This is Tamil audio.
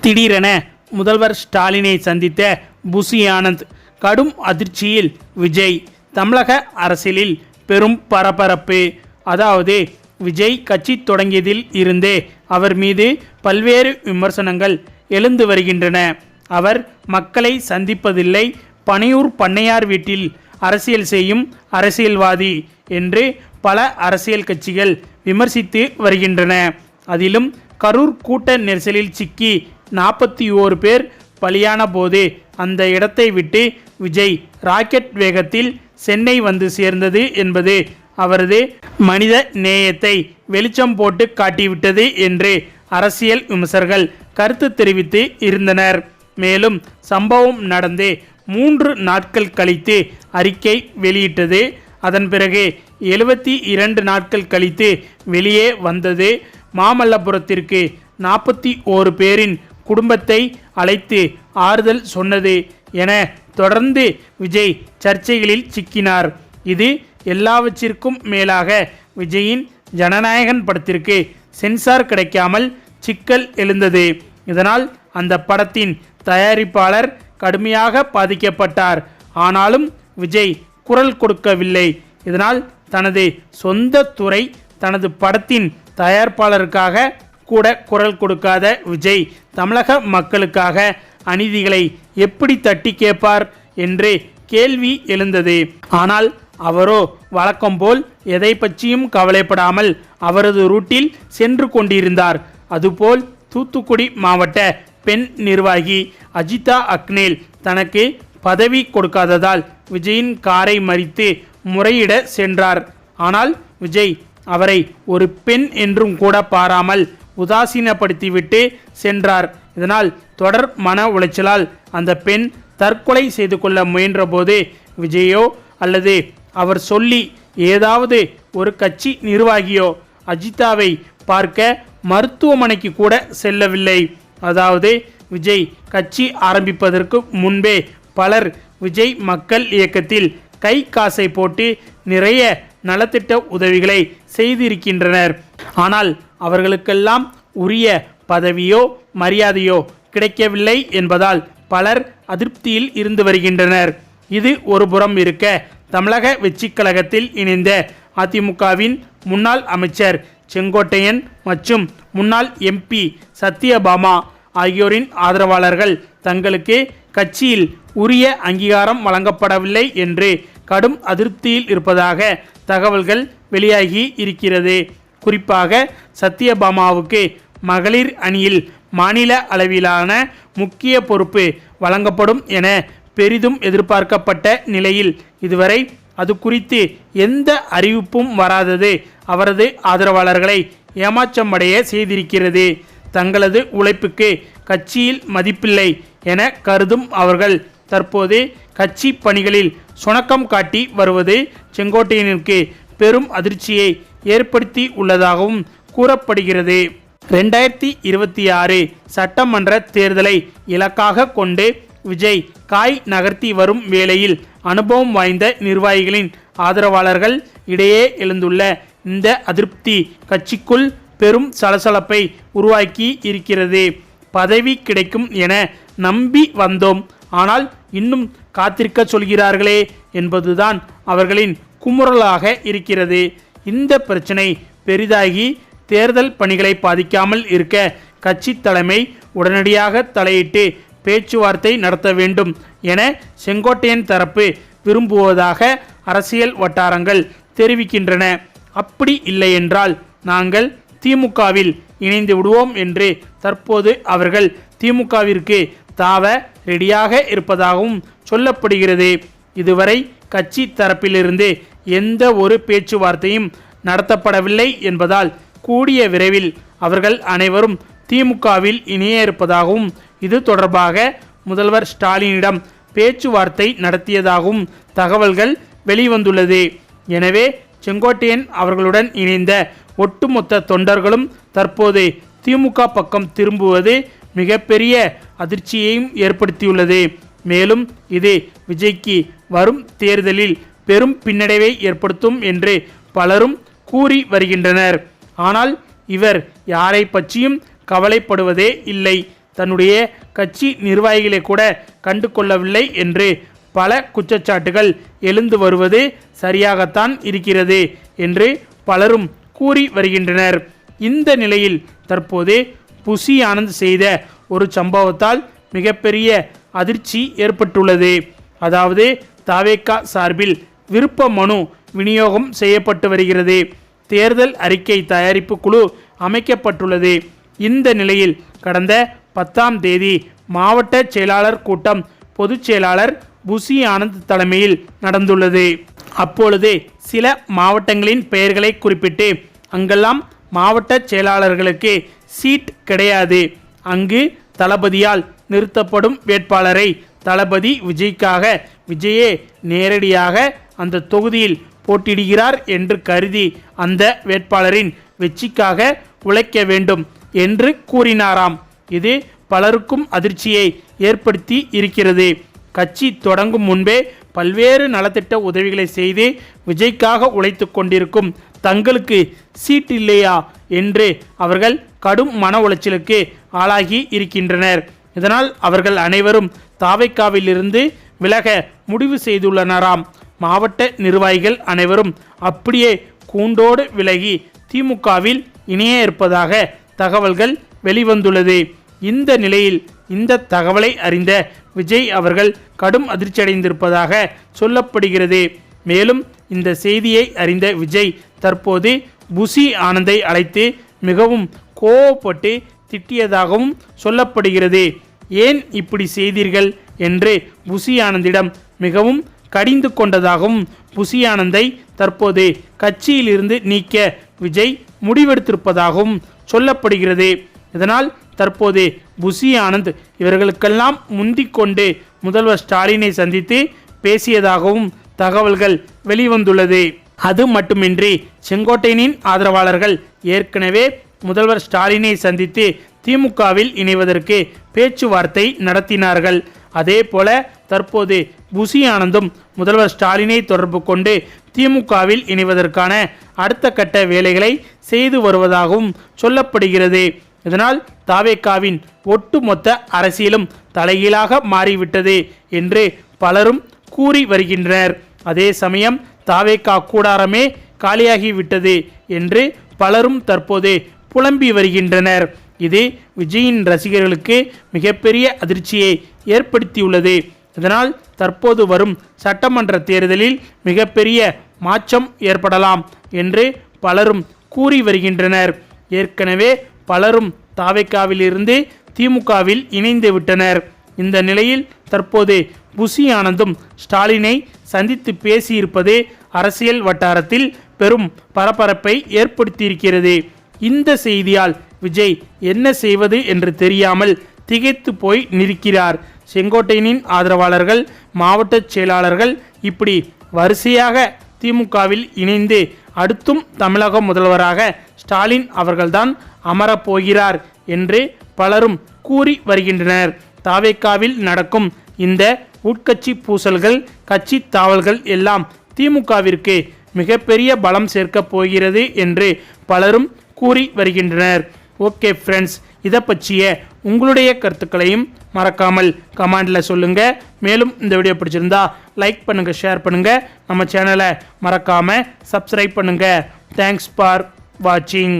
திடீரென முதல்வர் ஸ்டாலினை சந்தித்த புசி ஆனந்த் கடும் அதிர்ச்சியில் விஜய். தமிழக அரசியலில் பெரும் பரபரப்பு. அதாவது விஜய் கட்சி தொடங்கியதில் இருந்தே அவர் மீது பல்வேறு விமர்சனங்கள் எழுந்து வருகின்றன. அவர் மக்களை சந்திப்பதில்லை, பனையூர் பண்ணையார் வீட்டில் அரசியல் செய்யும் அரசியல்வாதி என்று பல அரசியல் கட்சிகள் விமர்சித்து வருகின்றன. அதிலும் கரூர் கூட்ட நெரிசலில் சிக்கி 41 பேர் பலியான போது அந்த இடத்தை விட்டு விஜய் ராக்கெட் வேகத்தில் சென்னை வந்து சேர்ந்தது என்பது அவரது மனித நேயத்தை வெளிச்சம் போட்டு காட்டிவிட்டது என்று அரசியல் விமர்சகர்கள் கருத்து தெரிவித்து இருந்தனர். மேலும் சம்பவம் நடந்து 3 நாட்கள் கழித்து அறிக்கை வெளியிட்டது. அதன் பிறகு 72 நாட்கள் கழித்து வெளியே வந்தது. மாமல்லபுரத்திற்கு 41 பேரின் குடும்பத்தை அழைத்து ஆறுதல் சொன்னது என தொடர்ந்து விஜய் சர்ச்சைகளில் சிக்கினார். இது எல்லாவற்றிற்கும் மேலாக விஜயின் ஜனநாயகன் படத்திற்கு சென்சார் கிடைக்காமல் சிக்கல் எழுந்தது. இதனால் அந்த படத்தின் தயாரிப்பாளர் கடுமையாக பாதிக்கப்பட்டார். ஆனாலும் விஜய் குரல் கொடுக்கவில்லை. இதனால் தனது சொந்த துறை தனது படத்தின் தயாரிப்பாளருக்காக கூட குரல் கொடுக்காத விஜய் தமிழக மக்களுக்காக அநீதிகளை எப்படி தட்டி கேட்பார் என்று கேள்வி எழுந்தது. ஆனால் அவரோ வழக்கம் போல் எதை பற்றியும் கவலைப்படாமல் அவரது ரூட்டில் சென்று கொண்டிருந்தார். அதுபோல் தூத்துக்குடி மாவட்ட பெண் நிர்வாகி அஜிதா அக்னேல் தனக்கு பதவி கொடுக்காததால் விஜயின் காரை மறித்து முறையிட சென்றார். ஆனால் விஜய் அவரை ஒரு பெண் என்றும் கூட பாராமல் உதாசீனப்படுத்திவிட்டு சென்றார். இதனால் தொடர் மன உளைச்சலால் அந்த பெண் தற்கொலை செய்து கொள்ள முயன்றபோது விஜயோ அல்லது அவர் சொல்லி ஏதாவது ஒரு கட்சி நிர்வாகியோ அஜிதாவை பார்க்க மருத்துவமனைக்கு கூட செல்லவில்லை. அதாவது விஜய் கட்சி ஆரம்பிப்பதற்கு முன்பே பலர் விஜய் மக்கள் இயக்கத்தில் கை காசை போட்டு நிறைய நலத்திட்ட உதவிகளை செய்திருக்கின்றனர். ஆனால் அவர்களுக்கெல்லாம் உரிய பதவியோ மரியாதையோ கிடைக்கவில்லை என்பதால் பலர் அதிருப்தியில் இருந்து வருகின்றனர். இது ஒரு புறம் இருக்க, தமிழக வெற்றிக் கழகத்தில் இணைந்த அதிமுகவின் முன்னாள் அமைச்சர் செங்கோட்டையன் மற்றும் முன்னாள் எம்பி சத்யபாமா ஆகியோரின் ஆதரவாளர்கள் தங்களுக்கு கட்சியில் உரிய அங்கீகாரம் வழங்கப்படவில்லை என்று கடும் அதிருப்தியில் இருப்பதாக தகவல்கள் வெளியாகி இருக்கிறது. குறிப்பாக சத்யபாமாவுக்கு மகளிர் அணியில் மாநில அளவிலான முக்கிய பொறுப்பு வழங்கப்படும் என பெரிதும் எதிர்பார்க்கப்பட்ட நிலையில் இதுவரை அது குறித்து எந்த அறிவிப்பும் வராதது அவரது ஆதரவாளர்களை ஏமாற்றமடைய செய்திருக்கிறது. தங்களது உழைப்புக்கு கட்சியில் மதிப்பில்லை என கருதும் அவர்கள் தற்போது கட்சி பணிகளில் சுணக்கம் காட்டி வருவது செங்கோட்டையனுக்கு பெரும் அதிர்ச்சியை ஏற்படுத்தி உள்ளதாகவும் கூறப்படுகிறது. 2026 சட்டமன்ற தேர்தலை இலக்காக கொண்டு விஜய் காய் நகர்த்தி வரும் வேளையில் அனுபவம் வாய்ந்த நிர்வாகிகளின் ஆதரவாளர்கள் இடையே எழுந்துள்ள இந்த அதிருப்தி கட்சிக்குள் பெரும் சலசலப்பை உருவாக்கி இருக்கிறது. பதவி கிடைக்கும் என நம்பி வந்தோம், ஆனால் இன்னும் காத்திருக்க சொல்கிறார்களே என்பதுதான் அவர்களின் குமுறலாக இருக்கிறது. இந்த பிரச்சனை பெரிதாகி தேர்தல் பணிகளை பாதிக்காமல் இருக்க கட்சி தலைமை உடனடியாக தலையிட்டு பேச்சுவார்த்தை நடத்த வேண்டும் என செங்கோட்டையன் தரப்பு விரும்புவதாக அரசியல் வட்டாரங்கள் தெரிவிக்கின்றன. அப்படி இல்லையென்றால் நாங்கள் திமுகவில் இணைந்து விடுவோம் என்று தற்போது அவர்கள் திமுகவிற்கு தாவ ரெடியாக இருப்பதாகவும் சொல்லப்படுகிறது. இதுவரை கட்சி தரப்பிலிருந்து எந்த ஒரு பேச்சுவார்த்தையும் நடத்தப்படவில்லை என்பதால் கூடிய விரைவில் அவர்கள் அனைவரும் திமுகவில் இணைய இருப்பதாகவும் இது தொடர்பாக முதல்வர் ஸ்டாலினிடம் பேச்சுவார்த்தை நடத்தியதாகவும் தகவல்கள் வெளிவந்துள்ளது. எனவே செங்கோட்டையன் அவர்களுடன் இணைந்த ஒட்டுமொத்த தொண்டர்களும் தற்போது திமுக பக்கம் திரும்புவது மிகப்பெரிய அதிர்ச்சியையும் ஏற்படுத்தியுள்ளது. மேலும் இது விஜய்க்கு வரும் தேர்தலில் பெரும் பின்னடைவை ஏற்படுத்தும் என்று பலரும் கூறி வருகின்றனர். ஆனால் இவர் யாரை பற்றியும் கவலைப்படுவதே இல்லை. தன்னுடைய கட்சி நிர்வாகிகளை கூட கண்டு கொள்ளவில்லை என்று பல குற்றச்சாட்டுகள் எழுந்து வருவது சரியாகத்தான் இருக்கிறது என்று பலரும் கூறி வருகின்றனர். இந்த நிலையில் தற்போது புசி ஆனந்த் செய்த ஒரு சம்பவத்தால் மிகப்பெரிய அதிர்ச்சி ஏற்பட்டுள்ளது. அதாவது தாவேகா சார்பில் விருப்ப மனு விநியோகம் செய்யப்பட்டு வருகிறது. தேர்தல் அறிக்கை தயாரிப்பு குழு அமைக்கப்பட்டுள்ளது. இந்த நிலையில் கடந்த 10ஆம் தேதி மாவட்ட செயலாளர் கூட்டம் பொதுச் செயலாளர் புசி ஆனந்த் தலைமையில் நடந்துள்ளது. அப்பொழுது சில மாவட்டங்களின் பெயர்களை குறிப்பிட்டு அங்கெல்லாம் மாவட்ட செயலாளர்களுக்கு சீட் கிடையாது, அங்கு தளபதியால் நிறுத்தப்படும் வேட்பாளரை தளபதி விஜய்க்காக விஜயே நேரடியாக அந்த தொகுதியில் போட்டியிடுகிறார் என்று கருதி அந்த வேட்பாளரின் வெற்றிக்காக உழைக்க வேண்டும் என்று கூறினாராம். இது பலருக்கும் அதிர்ச்சியை ஏற்படுத்தி இருக்கிறது. கட்சி தொடங்கும் முன்பே பல்வேறு நலத்திட்ட உதவிகளை செய்து விஜய்க்காக உழைத்து கொண்டிருக்கும் தங்களுக்கு சீட் இல்லையா என்று அவர்கள் கடும் மன உளைச்சலுக்கு ஆளாகி இருக்கின்றனர். இதனால் அவர்கள் அனைவரும் தாவேகாவிலிருந்து விலக முடிவு செய்துள்ளனராம். மாவட்ட நிர்வாகிகள் அனைவரும் அப்படியே கூண்டோடு விலகி திமுகவில் இணைய இருப்பதாக தகவல்கள் வெளிவந்துள்ளது. இந்த நிலையில் இந்த தகவலை அறிந்த விஜய் அவர்கள் கடும் அதிர்ச்சியடைந்திருப்பதாக சொல்லப்படுகிறது. மேலும் இந்த செய்தியை அறிந்த விஜய் தற்போது புசி ஆனந்தை அழைத்து மிகவும் கோவப்பட்டு திட்டியதாகவும் சொல்லப்படுகிறது. ஏன் இப்படி செய்தீர்கள் என்று புசி ஆனந்திடம் மிகவும் கடிந்து கொண்டதாகவும் புசி ஆனந்தை தற்போது கட்சியிலிருந்து நீக்க விஜய் முடிவெடுத்திருப்பதாகவும் சொல்லப்படுகிறது. இதனால் தற்போது புசி ஆனந்த் இவர்களுக்கெல்லாம் முந்திக்கொண்டு முதல்வர் ஸ்டாலினை சந்தித்து பேசியதாகவும் தகவல்கள் வெளிவந்துள்ளது. அது மட்டுமின்றி செங்கோட்டையனின் ஆதரவாளர்கள் ஏற்கனவே முதல்வர் ஸ்டாலினை சந்தித்து திமுகவில் இணைவதற்கு பேச்சுவார்த்தை நடத்தினார்கள். அதே போல தற்போது புசி ஆனந்தும் முதல்வர் ஸ்டாலினை தொடர்பு கொண்டு திமுகவில் இணைவதற்கான அடுத்த கட்ட வேலைகளை செய்து வருவதாகவும் சொல்லப்படுகிறது. இதனால் தாவேகாவின் ஒட்டுமொத்த அரசியலும் தலைகீழாக மாறிவிட்டது என்று பலரும் கூறி வருகின்றனர். அதே சமயம் தாவேகா கூடாரமே காலியாகிவிட்டது என்று பலரும் தற்போது புலம்பி வருகின்றனர். இது விஜயின் ரசிகர்களுக்கு மிகப்பெரிய அதிர்ச்சியை ஏற்படுத்தியுள்ளது. இதனால் தற்போது வரும் சட்டமன்ற தேர்தலில் மிகப்பெரிய மாற்றம் ஏற்படலாம் என்று பலரும் கூறி வருகின்றனர். ஏற்கனவே பலரும் தாவேகாவிலிருந்து திமுகவில் இணைந்து விட்டனர். இந்த நிலையில் தற்போது புசி ஆனந்தும் ஸ்டாலினை சந்தித்து பேசியிருப்பது அரசியல் வட்டாரத்தில் பெரும் பரபரப்பை ஏற்படுத்தியிருக்கிறது. இந்த செய்தியால் விஜய் என்ன செய்வது என்று தெரியாமல் திகைத்து போய் நிற்கிறார். செங்கோட்டையனின் ஆதரவாளர்கள், மாவட்ட செயலாளர்கள் இப்படி வரிசையாக திமுகவில் இணைந்து அடுத்தும் தமிழக முதல்வராக ஸ்டாலின் அவர்கள்தான் அமரப்போகிறார் என்று பலரும் கூறி வருகின்றனர். தாவேகாவில் நடக்கும் இந்த உட்கட்சி பூசல்கள், கட்சி தாவல்கள் எல்லாம் திமுகவிற்கு மிகப்பெரிய பலம் சேர்க்கப் போகிறது என்று பலரும் கூறி வருகின்றனர். ஓகே ஃப்ரெண்ட்ஸ், இதை பற்றிய உங்களுடைய கருத்துக்களையும் மறக்காமல் கமெண்டில் சொல்லுங்கள். மேலும் இந்த வீடியோ பிடிச்சிருந்தா லைக் பண்ணுங்கள், ஷேர் பண்ணுங்கள், நம்ம சேனலை மறக்காமல் சப்ஸ்கிரைப் பண்ணுங்கள். தேங்க்ஸ் ஃபார் வாட்சிங்.